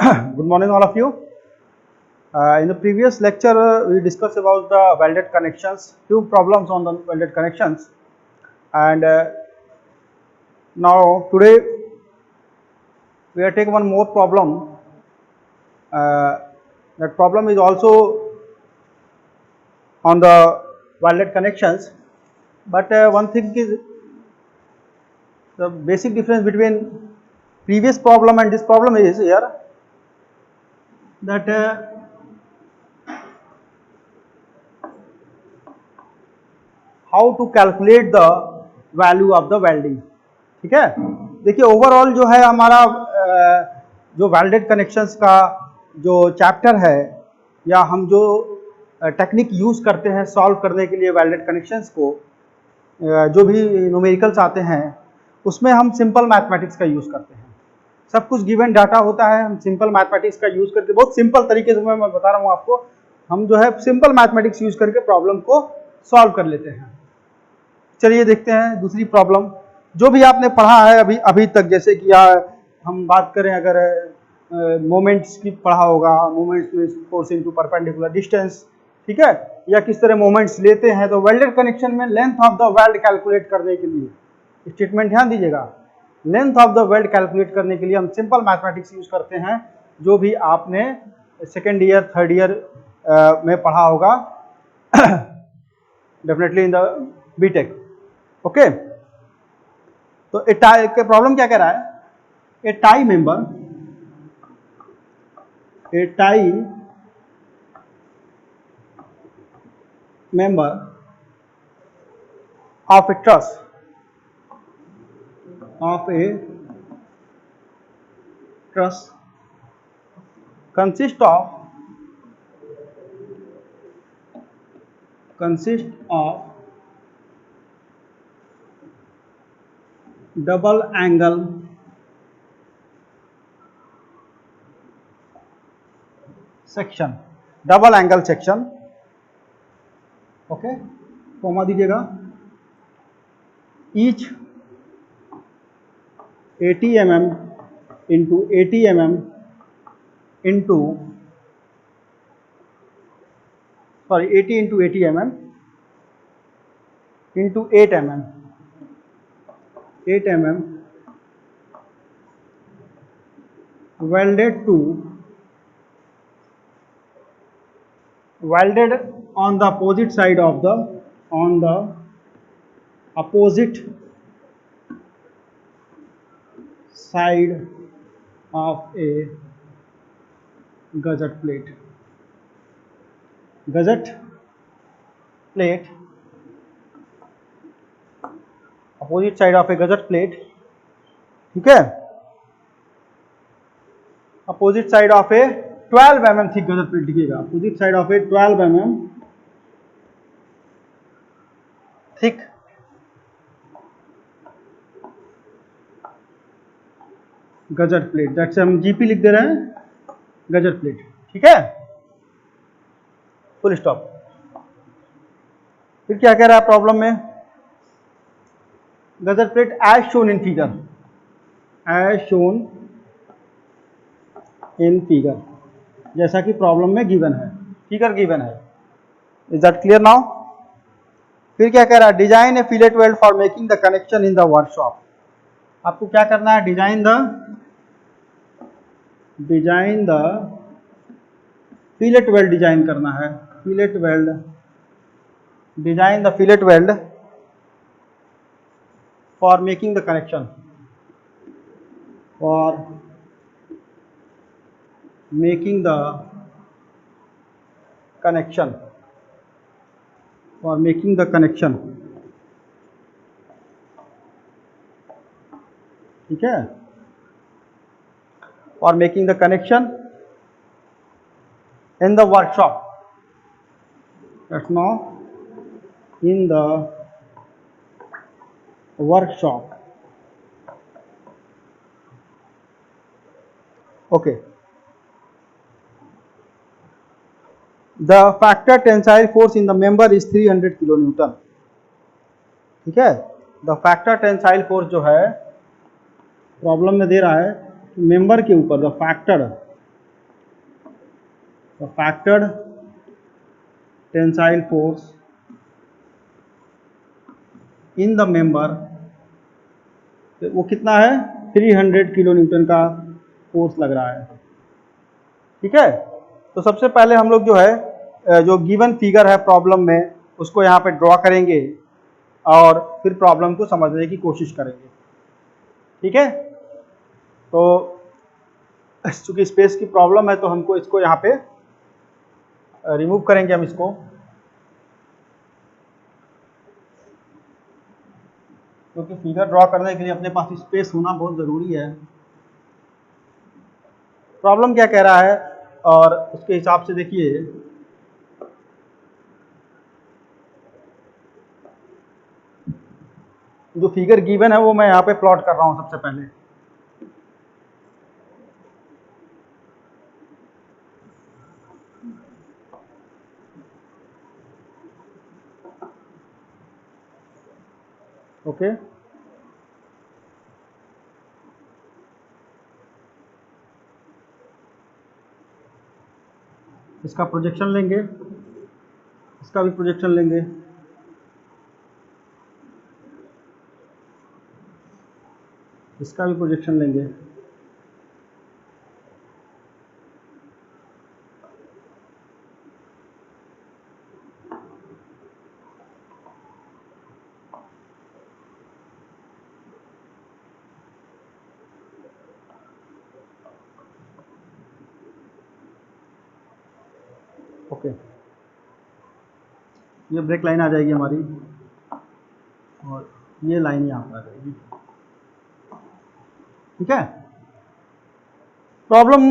Good morning, all of you. In the previous lecture, we discussed about the welded connections, few problems on the welded connections, and now today we are taking one more problem. That problem is also on the welded connections, but one thing is the basic difference between previous problem and this problem is here that how to calculate the value of the welding. ठीक है, देखिए overall जो है हमारा जो welded connections का जो chapter है या हम जो टेक्निक यूज़ करते हैं सॉल्व करने के लिए वेल्डेड कनेक्शंस को, जो भी न्यूमेरिकल्स आते हैं उसमें हम सिंपल मैथमेटिक्स का यूज़ करते हैं। सब कुछ गिवन डाटा होता है, हम सिंपल मैथमेटिक्स का यूज़ करके बहुत सिंपल तरीके से मैं बता रहा हूँ आपको, हम जो है सिंपल मैथमेटिक्स यूज़ करके प्रॉब्लम को सॉल्व कर लेते हैं। चलिए देखते हैं दूसरी प्रॉब्लम जो भी आपने पढ़ा है अभी तक, जैसे कि हम बात करें अगर मोमेंट्स की पढ़ा होगा, मोमेंट्स में फोर्स इनटू परपेंडिकुलर डिस्टेंस, ठीक है, या किस तरह मोमेंट्स लेते हैं। तो वेल्डेड कनेक्शन में length of the weld calculate करने के लिए स्टेटमेंट ध्यान दीजिएगा, length of the weld calculate करने के लिए हम सिंपल मैथमेटिक्स यूज करते हैं, जो भी आपने सेकेंड ईयर थर्ड ईयर में पढ़ा होगा definitely in the BTech. Okay, तो ए टाई के प्रॉब्लम क्या कह रहा है, a tie member of a truss consist of double angle section, okay, comma दीजिएगा, each 80 mm into 80 mm into 80 into 80 mm into 8 mm welded on the opposite side of a gusset plate, opposite side of a gusset plate. ठीक है, opposite side of a 12 mm thick gusset plate लिखिएगा, opposite side of a 12 mm thick gusset plate, that's हम GP लिख दे रहे हैं, gazette plate. ठीक है, फुल स्टॉप। फिर क्या कह रहा है प्रॉब्लम में, gusset plate as shown in figure, जैसा कि प्रॉब्लम में गिवन है, फिगर गिवन है। Is that clear now? फिर क्या कह रहा है, design a fillet weld for making the connection in the workshop. आपको क्या करना है, design the fillet weld design करना है, design the fillet weld for making the connection, ठीक है, for making the connection in the workshop, that's now in the workshop. Okay, the factor tensile force in the member is 300 kilonewton। ठीक है, the factor tensile force जो है problem में दे रहा है member के ऊपर, द फैक्टर तो factored tensile force in the member, वो कितना है, 300 किलो न्यूटन का फोर्स लग रहा है। ठीक है, तो सबसे पहले हम लोग जो है जो गिवन फिगर है प्रॉब्लम में उसको यहाँ पे ड्रॉ करेंगे और फिर प्रॉब्लम को समझने की कोशिश करेंगे। ठीक है, तो चूंकि स्पेस की प्रॉब्लम है तो हमको इसको यहाँ पे रिमूव करेंगे हम इसको, क्योंकि फिगर ड्रॉ करने के लिए अपने पास स्पेस होना बहुत ज़रूरी है। प्रॉब्लम क्या कह रहा है और उसके हिसाब से देखिए, जो फिगर गिवन है वो मैं यहाँ पे प्लॉट कर रहा हूँ सबसे पहले। ओके, इसका प्रोजेक्शन लेंगे, इसका भी प्रोजेक्शन लेंगे। इसका भी प्रोजेक्शन लेंगे। ओके, ये ब्रेक लाइन आ जाएगी हमारी और ये लाइन यहाँ पर आ जाएगी। ठीक है, प्रॉब्लम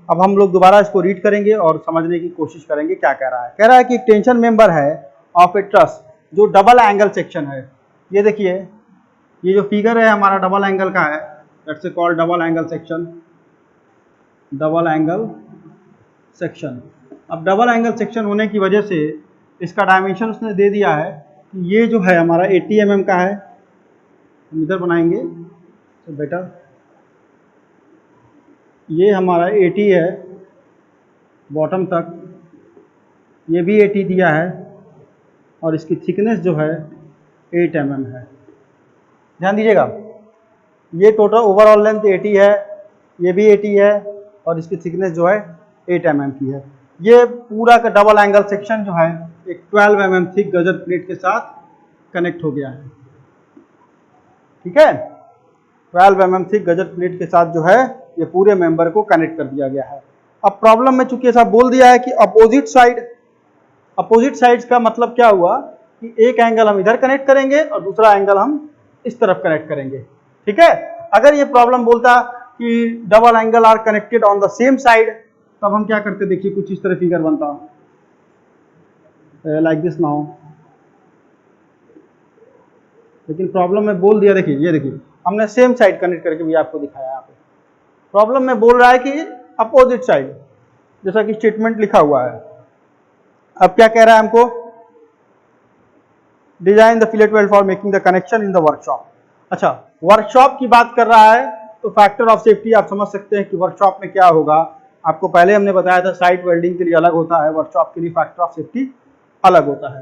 अब हम लोग दोबारा इसको रीड करेंगे और समझने की कोशिश करेंगे क्या कह रहा है। कह रहा है कि एक टेंशन मेंबर है ऑफ ए ट्रस जो डबल एंगल सेक्शन है। ये देखिए, ये जो फिगर है हमारा डबल एंगल का है, that's a called double angle section. Double angle section, अब डबल एंगल सेक्शन होने की वजह से इसका डायमेंशन उसने दे दिया है कि ये जो है हमारा 80 mm का है। हम इधर बनाएंगे तो बेटर, ये हमारा 80 है बॉटम तक, ये भी 80 दिया है और इसकी थिकनेस जो है 8 mm है। ध्यान दीजिएगा, ये टोटल ओवरऑल लेंथ 80 है, ये भी 80 है और इसकी थिकनेस जो है 8 mm की है। ये पूरा का डबल एंगल सेक्शन जो है एक 12 mm थिक गजर प्लेट के साथ कनेक्ट हो गया है। ठीक है, 12 mm थिक गजर प्लेट के साथ जो है ये पूरे मेंबर को कनेक्ट कर दिया गया है। अब प्रॉब्लम में चूंकि ऐसा बोल दिया है कि अपोजिट साइड्स का मतलब क्या हुआ कि एक एंगल हम इधर कनेक्ट करेंगे और दूसरा एंगल हम इस तरफ कनेक्ट करेंगे। ठीक है, अगर ये प्रॉब्लम बोलता कि double angle are connected on the same side, तब हम क्या करते, देखिए कुछ इस तरह फिगर बनता लाइक दिस नाउ। लेकिन प्रॉब्लम में बोल दिया, देखिए ये देखिए हमने सेम साइड कनेक्ट करके भी आपको दिखाया यहाँ पे। प्रॉब्लम में बोल रहा है कि अपोजिट साइड, जैसा कि स्टेटमेंट लिखा हुआ है। अब क्या कह रहा है हमको, design the fillet weld for making the connection in the workshop. अच्छा, वर्कशॉप की बात कर रहा है तो फैक्टर ऑफ सेफ्टी आप समझ सकते हैं कि वर्कशॉप में क्या होगा। आपको पहले हमने बताया था साइट वेल्डिंग के लिए अलग होता है, वर्कशॉप के लिए फैक्टर ऑफ सेफ्टी अलग होता है।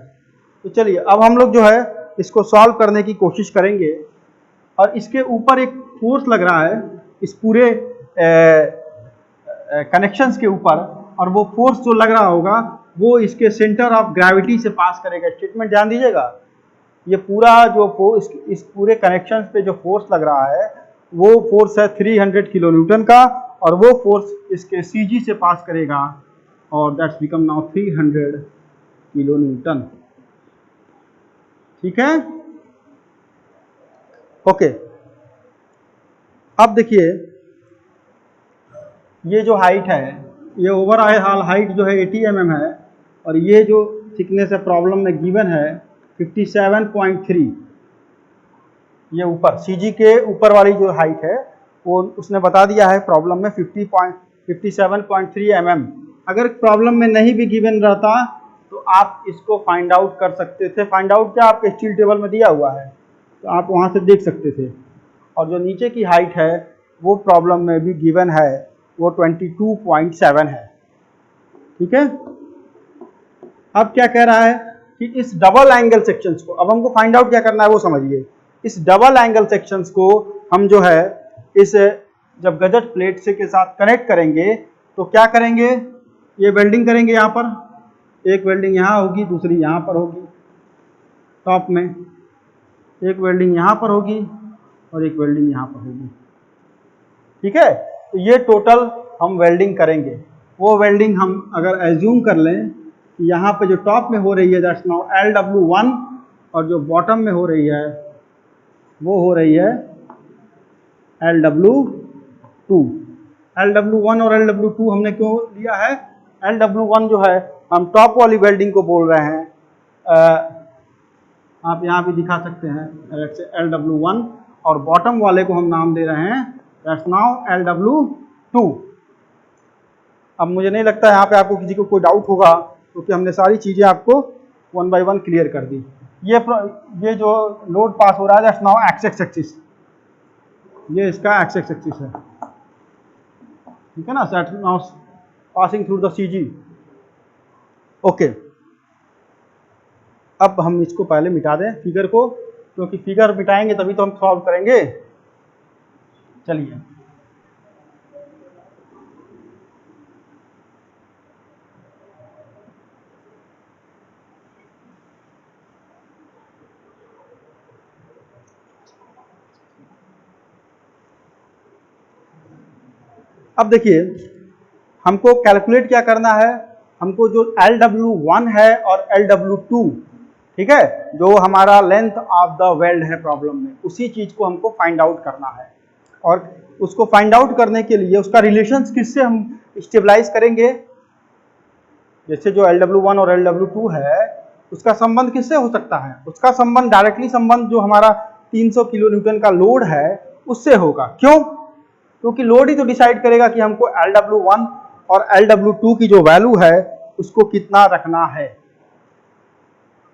तो चलिए अब हम लोग जो है इसको सॉल्व करने की कोशिश करेंगे और इसके ऊपर एक फोर्स लग रहा है इस पूरे कनेक्शंस के ऊपर, और वो फोर्स जो लग रहा होगा वो इसके सेंटर ऑफ ग्रेविटी से पास करेगा। स्टेटमेंट ध्यान दीजिएगा, ये पूरा जो फोर्स इस पूरे कनेक्शन पे जो फोर्स लग रहा है वो फोर्स है 300 किलो न्यूटन का, और वो फोर्स इसके सीजी से पास करेगा और that's become now 300 kilo Newton. ठीक है, ओके। अब देखिए ये जो हाइट है, ये ओवरऑल हाइट जो है 80 mm है और ये जो थिकनेस है प्रॉब्लम में गिवन है 57.3। ये ऊपर सीजी के ऊपर वाली जो हाइट है वो उसने बता दिया है प्रॉब्लम में 57.3 mm। अगर प्रॉब्लम में नहीं भी गिवन रहता तो आप इसको फाइंड आउट कर सकते थे। फाइंड आउट क्या, आपके स्टील टेबल में दिया हुआ है तो आप वहां से देख सकते थे। और जो नीचे की हाइट है वो प्रॉब्लम में भी गिवन है, वो 22.7 है। ठीक है। अब क्या कह रहा है कि इस डबल एंगल सेक्शंस को, अब हमको फाइंड आउट क्या करना है वो समझिए। इस डबल एंगल सेक्शंस को हम जो है इस जब गजट प्लेट से के साथ कनेक्ट करेंगे तो क्या करेंगे, ये वेल्डिंग करेंगे। यहाँ पर एक वेल्डिंग यहाँ होगी, दूसरी यहाँ पर होगी टॉप में, एक वेल्डिंग यहाँ पर होगी और एक वेल्डिंग यहाँ पर होगी। ठीक है, तो ये टोटल हम वेल्डिंग करेंगे। वो वेल्डिंग हम अगर एज्यूम कर लें कि यहाँ पे जो टॉप में हो रही है दैट्स नाउ LW1 और जो बॉटम में हो रही है वो हो रही है LW2। LW1 और LW2 हमने क्यों लिया है? LW1 जो है हम टॉप वाली वेल्डिंग को बोल रहे हैं, आप यहाँ भी दिखा सकते हैं LW1, और बॉटम वाले को हम नाम दे रहे हैं दैट्स नाउ LW2। अब मुझे नहीं लगता यहाँ पे आपको किसी को कोई डाउट होगा, क्योंकि हमने सारी चीज़ें आपको 1 बाय 1 क्लियर कर दी। ये जो लोड पास हो रहा है दैट्स नाउ एक्स एक्सिस, ये इसका एक्स एक्सिस है, ठीक है ना, that's now passing through the CG। Okay, अब हम इसको पहले मिटा दें फिगर को, क्योंकि फिगर मिटाएंगे तभी तो हम सॉल्व करेंगे। चलिए, अब देखिए हमको कैलकुलेट क्या करना है, हमको जो LW1 है और LW2, ठीक है, जो हमारा लेंथ ऑफ द वेल्ड है प्रॉब्लम में, उसी चीज को हमको फाइंड आउट करना है। और उसको फाइंड आउट करने के लिए उसका रिलेशंस किससे हम स्टेबलाइज करेंगे? जैसे जो LW1 और LW2 है उसका संबंध किससे हो सकता है? उसका संबंध डायरेक्टली संबंध जो हमारा 300 किलो न्यूटन का लोड है उससे होगा। क्यों? क्योंकि लोड ही तो डिसाइड करेगा कि हमको LW1 और LW2 की जो वैल्यू है उसको कितना रखना है।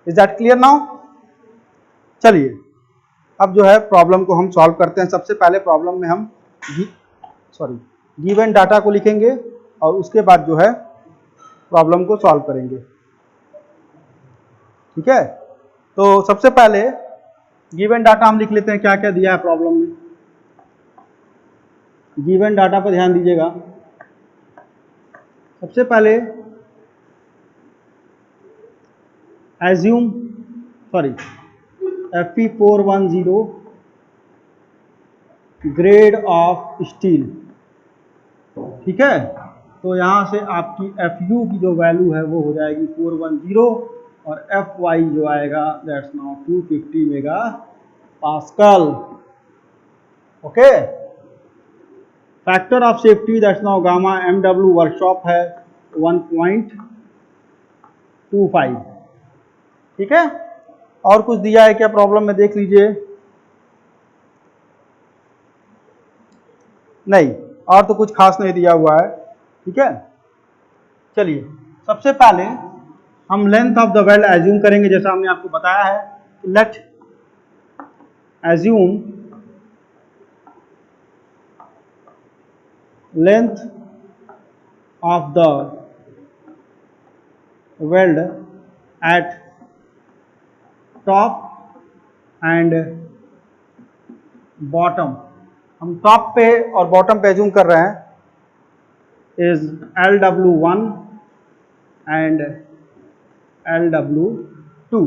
Is that clear now? चलिए, अब जो है प्रॉब्लम को हम सॉल्व करते हैं। सबसे पहले प्रॉब्लम में हम गिवन डाटा को लिखेंगे और उसके बाद जो है प्रॉब्लम को सॉल्व करेंगे। ठीक है, तो सबसे पहले गिवन डाटा हम लिख लेते हैं, क्या क्या दिया है प्रॉब्लम में। गिवन डाटा पर ध्यान दीजिएगा। सबसे पहले assume Fe410 grade of steel. ठीक है, तो यहां से आपकी Fu की जो वैल्यू है वो हो जाएगी 410 और Fy जो आएगा that's now 250 mega pascal. Okay, factor of safety that's now gamma MW workshop है 1.25। ठीक है, और कुछ दिया है क्या प्रॉब्लम में? देख लीजिए। नहीं, और तो कुछ खास नहीं दिया हुआ है। ठीक है, चलिए सबसे पहले हम length of the weld assume करेंगे, जैसा हमने आपको बताया है। Late assume length of the weld eight top and bottom. हम टॉप पे और बॉटम पे एज्यूम कर रहे हैं इज LW1 एंड LW2।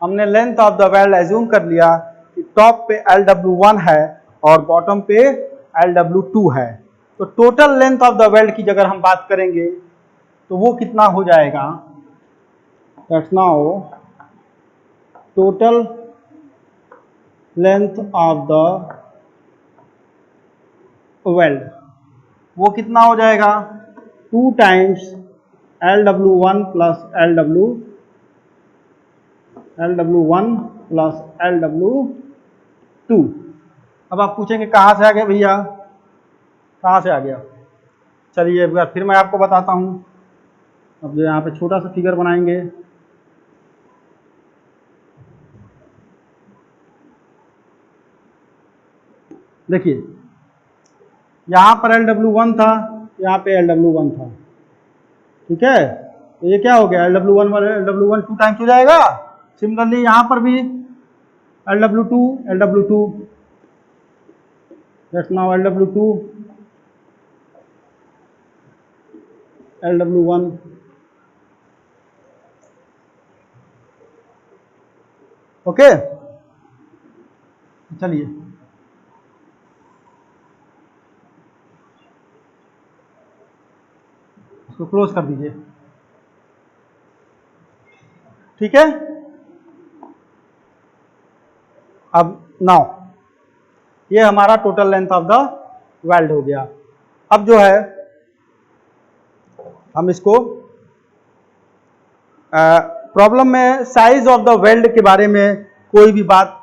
हमने length of the weld assume कर लिया कि टॉप पे LW1 है और बॉटम पे LW2 है। तो total length of the weld की अगर हम बात करेंगे तो वो कितना हो जाएगा? That's now total length of the weld वो कितना हो जाएगा? 2 times LW1 plus LW1 plus LW2। अब आप पूछेंगे कहाँ से आ गया भैया, कहाँ से आ गया? चलिए एक बार फिर मैं आपको बताता हूँ। अब जो यहाँ पे छोटा सा फिगर बनाएंगे, देखिए यहाँ पर LW1 था, यहाँ पे LW1 था। ठीक है, तो ये क्या हो गया, LW1 LW1 2 टाइम्स हो जाएगा। सिमिलरली यहाँ पर भी LW2 that's now LW2 LW1 okay. चलिए इसको क्लोज कर दीजिए, ठीक है। अब नाउ ये हमारा total length of the weld हो गया। अब जो है हम इसको प्रॉब्लम में साइज ऑफ द वेल्ड के बारे में कोई भी बात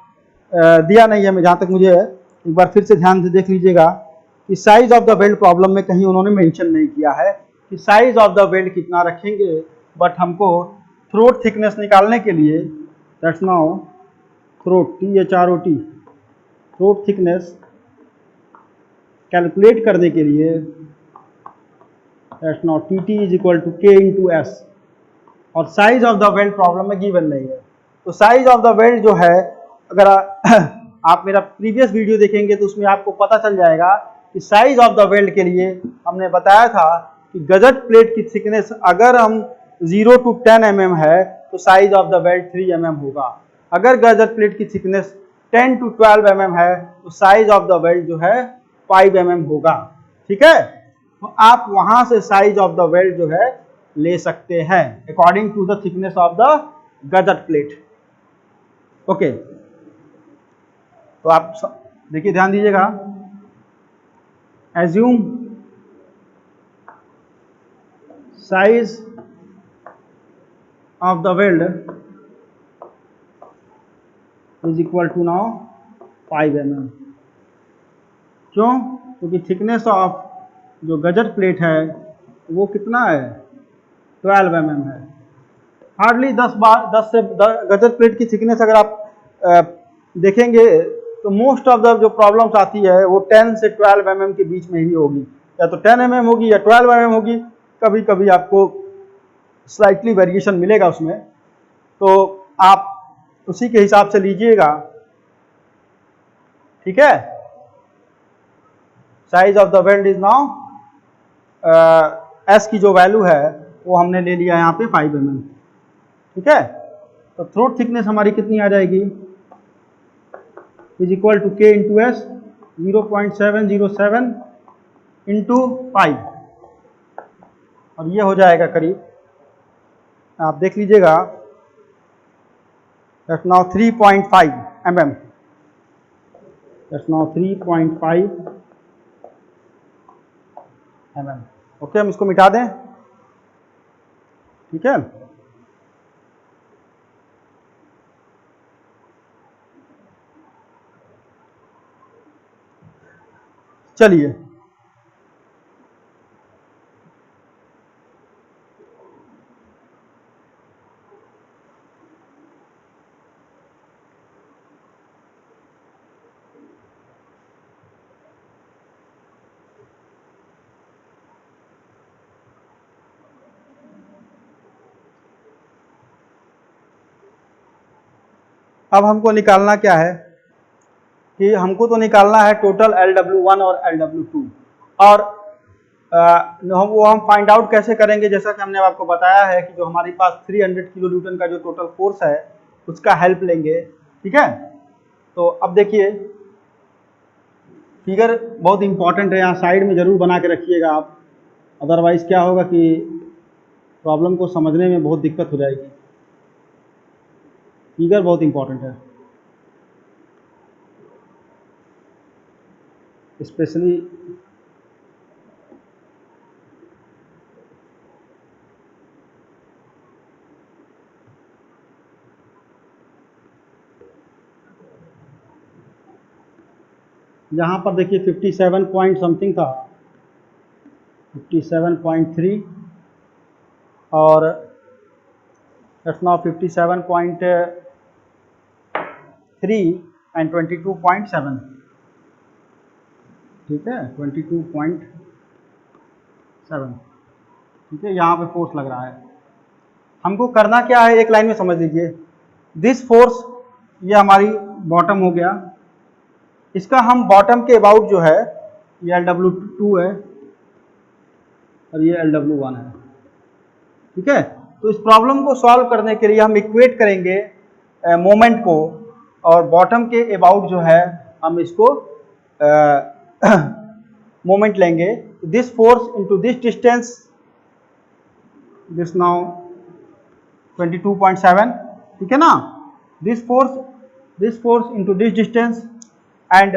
दिया नहीं है, मैं जहाँ तक मुझे एक बार फिर से ध्यान से देख लीजिएगा कि size of the weld problem में कहीं उन्होंने मेंशन नहीं किया है कि साइज ऑफ द वेल्ड कितना रखेंगे, बट हमको थ्रोट थिकनेस निकालने के लिए that's now throat THROT throat thickness calculate करने के लिए that's now TT is equal to K into S, और size of the weld problem में गिवन नहीं है। तो साइज ऑफ द वेल्ड जो है, अगर आप मेरा प्रीवियस वीडियो देखेंगे तो उसमें आपको पता चल जाएगा कि साइज ऑफ द वेल्ड के लिए हमने बताया था कि गजट प्लेट की थिकनेस अगर हम 0 to 10 mm है तो size of the weld 3 mm होगा। अगर गजट प्लेट की थिकनेस 10 to 12 mm है तो साइज ऑफ द वेल्ड जो है 5 mm होगा, ठीक है। तो आप वहां से साइज ऑफ द वेल्ड जो है ले सकते हैं according to the thickness of the gusset plate, okay. तो आप देखिए, ध्यान दीजिएगा, assume size of the weld is equal to now 5 mm। क्यों? क्योंकि थिकनेस ऑफ जो गजट प्लेट है वो कितना है, 12 mm है। हार्डली 10 से गजट प्लेट की थिकनेस अगर आप देखेंगे तो मोस्ट ऑफ द जो प्रॉब्लम्स आती है वो 10 से 12 mm के बीच में ही होगी, या तो 10 mm होगी या 12 mm होगी, कभी कभी आपको स्लाइटली वेरिएशन मिलेगा उसमें, तो आप उसी के हिसाब से लीजिएगा, ठीक है। Size of the weld is now S की जो वैल्यू है वो हमने ले लिया यहाँ पे 5 mm, ठीक है। तो थ्रोट थिकनेस हमारी कितनी आ जाएगी, is equal to K into S 0.707 into 5, और ये हो जाएगा करीब, आप देख लीजिएगा, that's now 3.5 mm, that's now 3.5 mm, okay. हम इसको मिटा दें, ठीक है। चलिए अब हमको निकालना क्या है कि हमको तो निकालना है टोटल LW1 और LW2, और वो हम फाइंड आउट कैसे करेंगे, जैसा कि हमने आपको बताया है कि जो हमारे पास 300 किलो न्यूटन का जो टोटल फोर्स है उसका हेल्प लेंगे, ठीक है। तो अब देखिए, फिगर बहुत इंपॉर्टेंट है, यहाँ साइड में ज़रूर बना के रखिएगा आप, अदरवाइज क्या होगा कि प्रॉब्लम को समझने में बहुत दिक्कत हो जाएगी। फिगर बहुत इंपॉर्टेंट है, स्पेशली यहाँ पर देखिए 57 पॉइंट समथिंग था, 57.3, और दैट्स नाउ 57.3 एंड 22.7, ठीक है, 22.7। ठीक है, यहाँ पे फोर्स लग रहा है। हमको करना क्या है, एक लाइन में समझ लीजिए। दिस फोर्स, ये हमारी बॉटम हो गया, इसका हम बॉटम के अबाउट जो है ये Lw2 है और ये Lw1 है। ठीक है, तो इस प्रॉब्लम को सॉल्व करने के लिए हम इक्वेट करेंगे मोमेंट को, और बॉटम के अबाउट जो है हम इसको मोमेंट लेंगे। This force into this distance, this now 22.7, ठीक है ना। This force into this distance and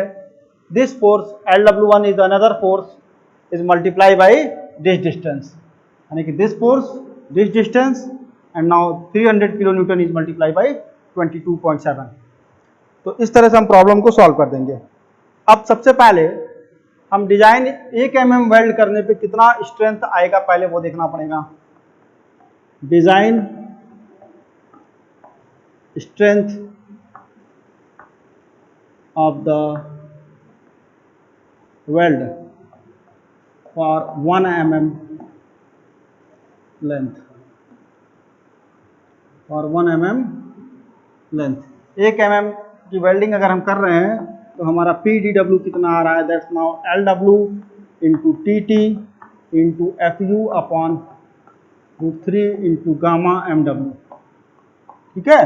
this force Lw1 is another force is multiply by this distance, यानी कि this force this distance and now 300 kilo Newton is multiply by 22.7। तो इस तरह से हम प्रॉब्लम को सॉल्व कर देंगे। अब सबसे पहले हम डिजाइन 1 mm वेल्ड करने पे कितना स्ट्रेंथ आएगा पहले वो देखना पड़ेगा। Design strength of the weld for 1 mm length, for 1 mm length, 1 mm की वेल्डिंग अगर हम कर रहे हैं तो हमारा PdW कितना आ रहा है, that's now Lw into TT into FU upon √3 into gamma MW। ठीक है,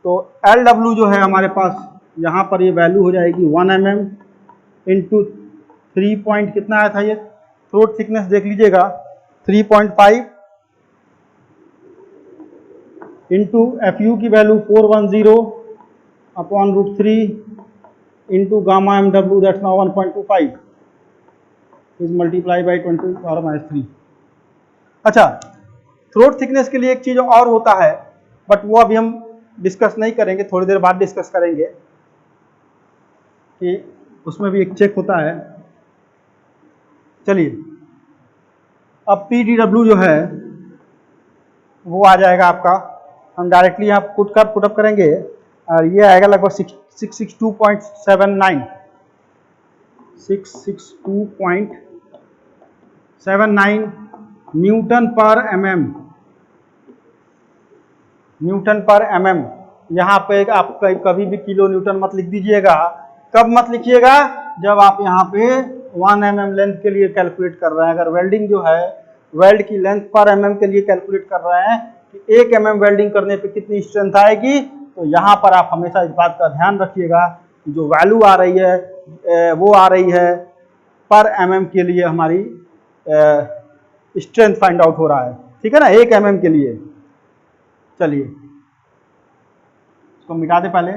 तो Lw जो है हमारे पास यहाँ पर ये वैल्यू हो जाएगी 1 mm इंटू 3 पॉइंट कितना आया था, ये थ्रोट थिकनेस देख लीजिएगा 3.5 इंटू FU की value 410 upon √3 into gamma MW that's now 1.25 is multiply by 20⁻³ अच्छा, थ्रोट थिकनेस के लिए एक चीज और होता है, बट वो अभी हम डिस्कस नहीं करेंगे, थोड़ी देर बाद डिस्कस करेंगे कि उसमें भी एक चेक होता है। चलिए, अब PdW जो है वो आ जाएगा आपका, हम डायरेक्टली यहाँ पुटअप करेंगे और ये आएगा लगभग 662.79 न्यूटन पर mm। यहाँ पे आप कभी भी किलो न्यूटन मत लिख दीजिएगा। कब मत लिखिएगा, जब आप यहाँ पे 1 mm लेंथ के लिए कैलकुलेट कर रहे हैं। अगर वेल्डिंग जो है वेल्ड की लेंथ पर mm के लिए कैलकुलेट कर रहे हैं कि 1 mm वेल्डिंग करने पे कितनी स्ट्रेंथ आएगी, तो यहाँ पर आप हमेशा इस बात का ध्यान रखिएगा कि जो वैल्यू आ रही है वो आ रही है पर mm के लिए हमारी स्ट्रेंथ फाइंड आउट हो रहा है। ठीक है ना, 1 mm के लिए। चलिए इसको मिटा दे पहले।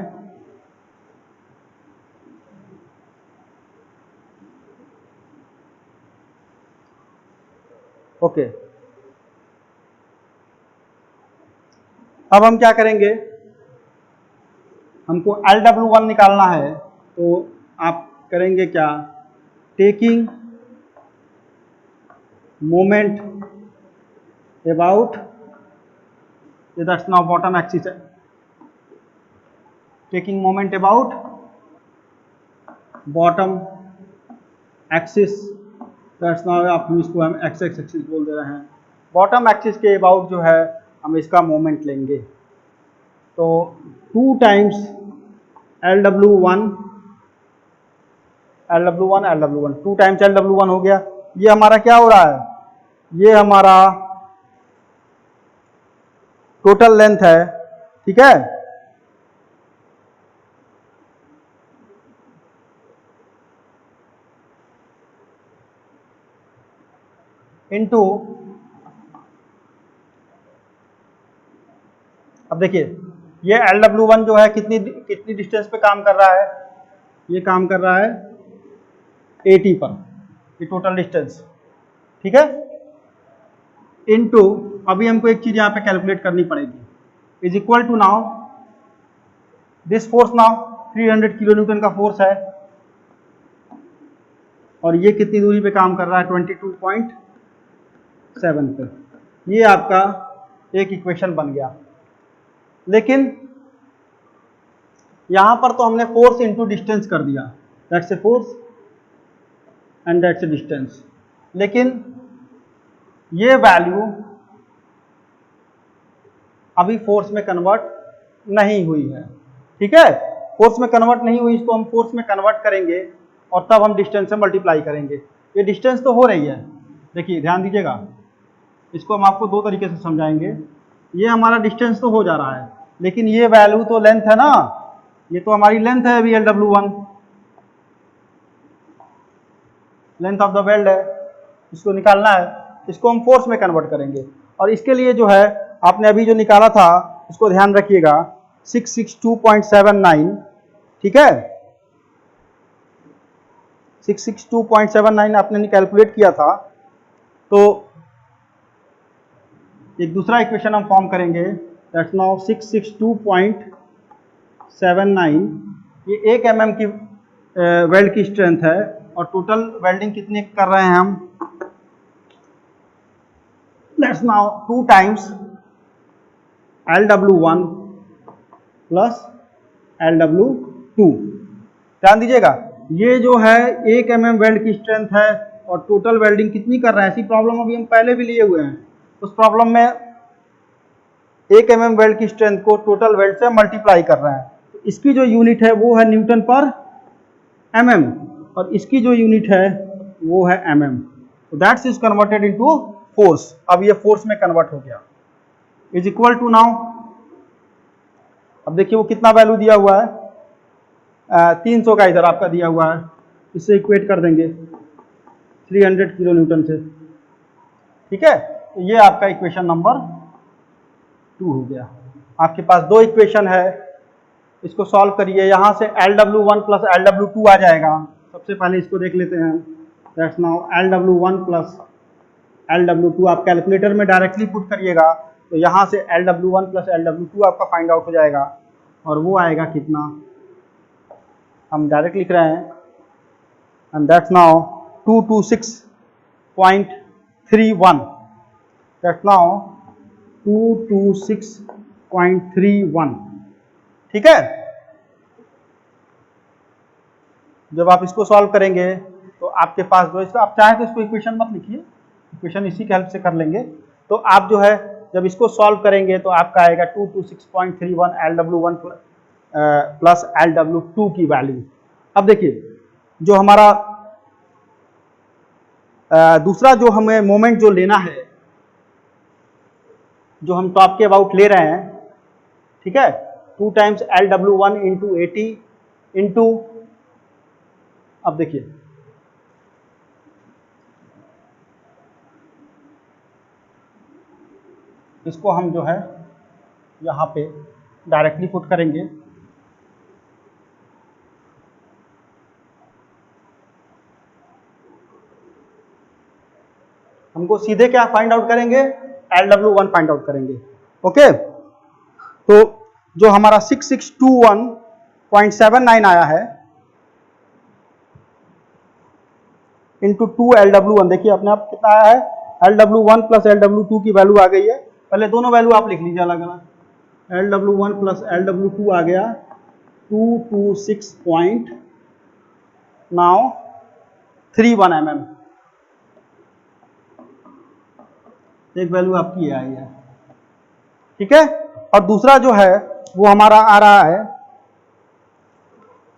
ओके, अब हम क्या करेंगे, हमको Lw1 निकालना है, तो आप करेंगे क्या, taking moment about, that's now bottom axis है, taking moment about bottom axis, that's now आप इसको हम एक्स एक्सिस बोल दे रहे हैं। बॉटम एक्सिस के अबाउट जो है हम इसका मोमेंट लेंगे, तो 2 टाइम्स Lw1 2 टाइम्स Lw1 हो गया। ये हमारा क्या हो रहा है, ये हमारा टोटल लेंथ है। ठीक है, इनटू, अब देखिए ये Lw1 जो है कितनी डिस्टेंस पे काम कर रहा है, ये काम कर रहा है 80 पर, ये टोटल डिस्टेंस। ठीक है, इनटू, अभी हमको एक चीज यहाँ पे कैलकुलेट करनी पड़ेगी, is equal to now this force, now 300 kilo newton का फोर्स है और ये कितनी दूरी पे काम कर रहा है, 22.7 पे। ये आपका एक इक्वेशन बन गया। लेकिन यहां पर तो हमने फोर्स इंटू डिस्टेंस कर दिया, that's a force and that's a distance. लेकिन ये वैल्यू अभी फोर्स में कन्वर्ट नहीं हुई है, ठीक है। फोर्स में कन्वर्ट नहीं हुई, इसको हम फोर्स में कन्वर्ट करेंगे और तब हम डिस्टेंस से मल्टीप्लाई करेंगे। ये डिस्टेंस तो हो रही है, देखिए ध्यान दीजिएगा, इसको हम आपको दो तरीके से समझाएंगे। ये हमारा डिस्टेंस तो हो जा रहा है, लेकिन ये वैल्यू तो लेंथ है ना, ये तो हमारी लेंथ है अभी LW1, length of the weld है, इसको निकालना है, इसको हम फोर्स में कन्वर्ट करेंगे। और इसके लिए जो है आपने अभी जो निकाला था इसको ध्यान रखिएगा, 662.79, ठीक है, 662.79 आपने कैलकुलेट किया था। तो एक दूसरा इक्वेशन हम फॉर्म करेंगे, दैट्स नाउ 662.79, ये 1 mm की वेल्ड की स्ट्रेंथ है और टोटल वेल्डिंग कितने कर रहे हैं हम, that's now 2 times LW1 plus LW2। ध्यान दीजिएगा, ये जो है 1 mm वेल्ड की स्ट्रेंथ है और टोटल वेल्डिंग कितनी कर रहे हैं, ऐसी प्रॉब्लम अभी हम पहले भी लिए हुए हैं। उस प्रॉब्लम में 1 mm वेल्ड की स्ट्रेंथ को टोटल वेल्ड से मल्टीप्लाई कर रहे हैं, तो इसकी जो यूनिट है वो है न्यूटन पर mm और इसकी जो यूनिट है वो है mm, तो that's is converted into force. अब ये फोर्स में कन्वर्ट हो गया, इज इक्वल टू नाउ, अब देखिए वो कितना वैल्यू दिया हुआ है, 300 का इधर आपका दिया हुआ है, इससे इक्वेट कर देंगे 300 किलो न्यूटन से, ठीक है। तो ये आपका इक्वेशन नंबर 2 हो गया। आपके पास दो इक्वेशन है, इसको सॉल्व करिए, यहाँ से LW1 प्लस LW2 आ जाएगा। सबसे पहले इसको देख लेते हैं, that's now LW1 plus LW2 आप कैलकुलेटर में डायरेक्टली पुट करिएगा, तो यहाँ से LW1 प्लस LW2 आपका फाइंड आउट हो जाएगा और वो आएगा कितना, हम डायरेक्ट लिख रहे हैं, and that's now 226.31, that's now 226.31, ठीक है। जब आप इसको सॉल्व करेंगे तो आपके पास जो इसको, आप चाहे तो इसको इक्वेशन मत लिखिए, इक्वेशन इसी के हेल्प से कर लेंगे। तो आप जो है जब इसको सॉल्व करेंगे तो आपका आएगा 226.31 LW1 प्लस LW2 की वैल्यू। अब देखिए जो हमारा दूसरा जो हमें मोमेंट जो लेना है, जो हम टॉप के अबाउट ले रहे हैं, ठीक है, 2 times LW1 इंटू 80 इंटू, अब देखिए इसको हम जो है यहाँ पे डायरेक्टली पुट करेंगे, हमको सीधे क्या फाइंड आउट करेंगे, LW1 फाइंड आउट करेंगे, ओके। तो जो हमारा 6621.79 आया है इंटू 2 LW1, देखिए अपने आप कितना आया है, LW1 प्लस LW2 की वैल्यू आ गई है। पहले दोनों वैल्यू आप लिख लीजिए अलग अलग, LW1 प्लस LW2 आ गया 226.31 mm, एक वैल्यू आपकी ये आई है, ठीक है। और दूसरा जो है वो हमारा आ रहा है,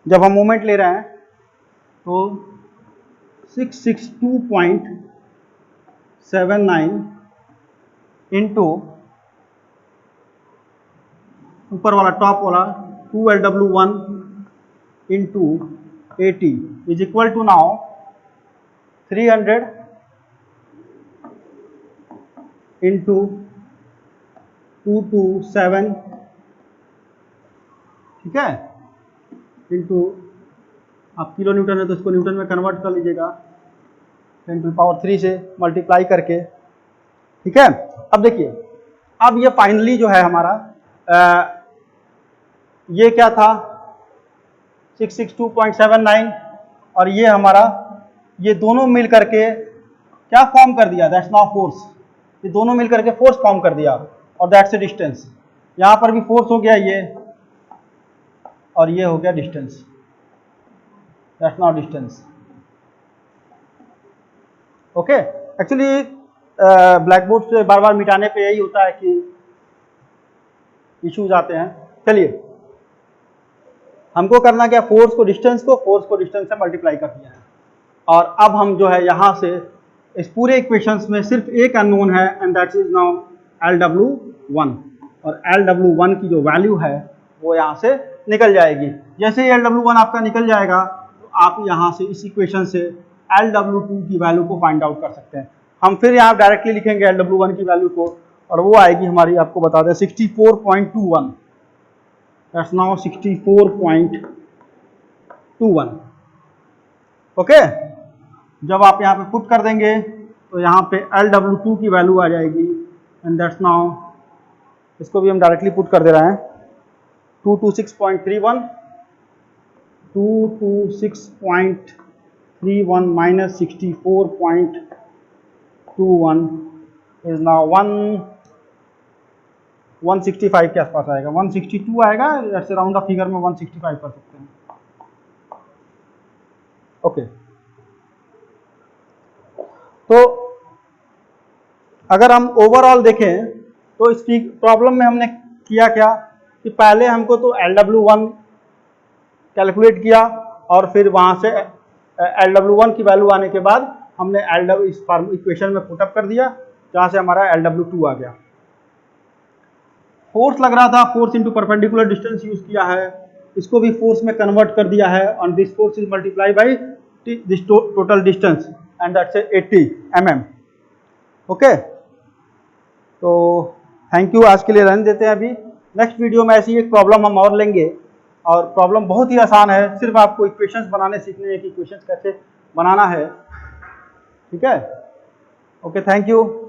जब हम मोमेंट ले रहे हैं तो 662.79 इंटू ऊपर वाला टॉप वाला 2 LW1 into 80 is equal to now 300 into 227, ठीक है, इंटू, आप किलो न्यूटन है तो इसको न्यूटन में कन्वर्ट कर लीजिएगा 10⁻³ से मल्टीप्लाई करके, ठीक है। अब देखिए, अब ये फाइनली जो है हमारा ये क्या था 662.79 और ये हमारा, ये दोनों मिल करके क्या फॉर्म कर दिया, दैट्स नाउ फोर्स, ये दोनों मिल करके फोर्स फॉर्म कर दिया और दैट्स ए डिस्टेंस, यहाँ पर भी फोर्स हो गया ये और ये हो गया distance, that's now distance, okay. Actually black board से बार बार मिटाने पे यही होता है कि इश्यूज आते हैं। चलिए, हमको करना क्या, फोर्स को डिस्टेंस से मल्टीप्लाई कर दिया है। और अब हम जो है यहाँ से इस पूरे इक्वेशंस में सिर्फ एक अननोन है, and that is now LW1। और LW1 की जो वैल्यू है वो यहाँ से निकल जाएगी। जैसे ही LW1 आपका निकल जाएगा तो आप यहाँ से इस इक्वेशन से LW2 की वैल्यू को फाइंड आउट कर सकते हैं। हम फिर यहाँ डायरेक्टली लिखेंगे LW1 की वैल्यू को, और वो आएगी हमारी, आपको बता दें, 64.21। That's now 64.21। ओके, जब आप यहाँ पे पुट कर देंगे तो यहाँ पे LW2 की वैल्यू आ जाएगी, एंड दैट्स नाउ, इसको भी हम डायरेक्टली पुट कर दे रहे हैं, 226.31 माइनस 64.21 इज नाउ 165 के आसपास आएगा, 162 आएगा, ऐसे राउंड ऑफ फिगर में 165 कर सकते हैं। ओके, तो अगर हम ओवरऑल देखें तो इस प्रॉब्लम में हमने किया क्या कि पहले हमको तो LW1 कैलकुलेट किया, और फिर वहां से LW1 की वैल्यू आने के बाद हमने इस इक्वेशन में पुटअप कर दिया, जहां से हमारा LW2 आ गया। फोर्स लग रहा था, force into perpendicular distance use किया है, इसको भी फोर्स में कन्वर्ट कर दिया है, और this force is multiply by this total distance, and that's 80 mm। Okay, तो थैंक यू, आज के लिए रहने देते हैं। अभी नेक्स्ट वीडियो में ऐसी एक प्रॉब्लम हम और लेंगे, और प्रॉब्लम बहुत ही आसान है, सिर्फ आपको इक्वेशंस बनाने सीखने हैं कि इक्वेशंस कैसे बनाना है। ठीक है, ओके, थैंक यू।